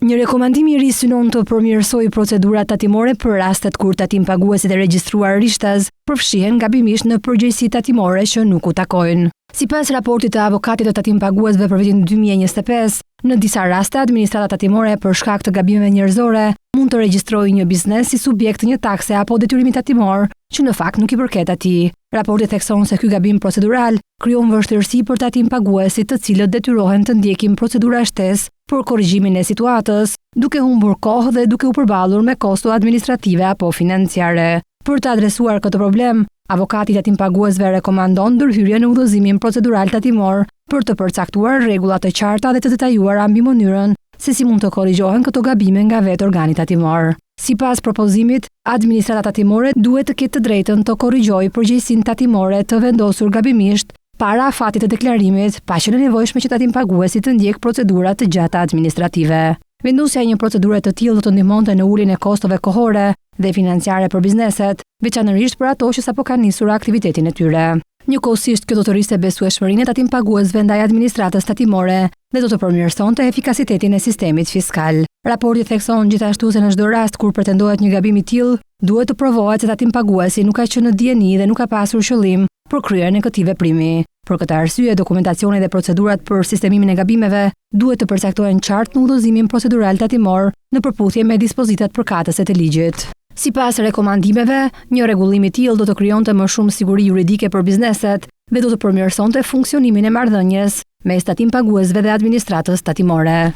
Një rekomandim i ri synon të përmirësojë procedurat tatimore për rastet kur tatim paguesit e regjistruar rishtaz përfshihen gabimisht në përgjegjësi tatimore që nuk u takojnë. Sipas raportit të avokatit të tatim paguesve për vitin 2025, në disa raste administrata tatimore për shkak të gabimeve njerëzore mund të regjistrojë një biznes si subjekt një takse apo detyrimi tatimor që në fakt nuk i përket atij. Raporti thekson se ky gabim procedural krijon vështirësi për tatim paguesit, të cilët detyrohen të ndjekin procedura shtesë për korrigjimin e situatës, duke humbur kohë dhe duke u përballur me kosto administrative apo financiare. Për të adresuar këtë problem, avokati i tatim paguesve rekomandon ndërhyrje në udhëzimin procedural tatimor për të përcaktuar rregulla të qarta dhe të detajuara mbi mënyrën se si mund të korrigjohen këto gabime nga vetë organi tatimor. Sipas propozimit, administrata tatimore duhet të ketë të drejtën të korrigjojë përgjegjësinë tatimore të vendosur gabimisht para afatit të deklarimit, pa qenë nevojshme që tatim paguesi të ndjek procedura të gjata administrative. Vendosja e një procedure të tillë do të ndihmonte në uljen e kostove kohore dhe financiare për bizneset, veçanërisht për ato që sapo kanë nisur aktivitetin e tyre. Njëkohësisht, kjo do të rriste besueshmërinë e tatim paguesve ndaj administratës tatimore dhe do të përmirësonte efikasitetin e sistemit fiskal. Raporti thekson gjithashtu se në çdo rast kur pretendohet një gabim i tillë, duhet të provohet se tatim paguesi nuk ka qenë në dieni dhe nuk ka pasur qëllim për kryerjen e këtij veprimi. Për këtë arsye, dokumentacioni dhe procedurat për sistemimin e gabimeve duhet të përcaktohen qartë në udhëzimin procedural tatimor në përputhje me dispozitat përkatëse të ligjit. Sipas rekomandimeve, një rregullim i tillë do të krijonte më shumë siguri juridike për bizneset dhe do të përmirësonte funksionimin e marrëdhënies mes tatim paguesve dhe administratës tatimore.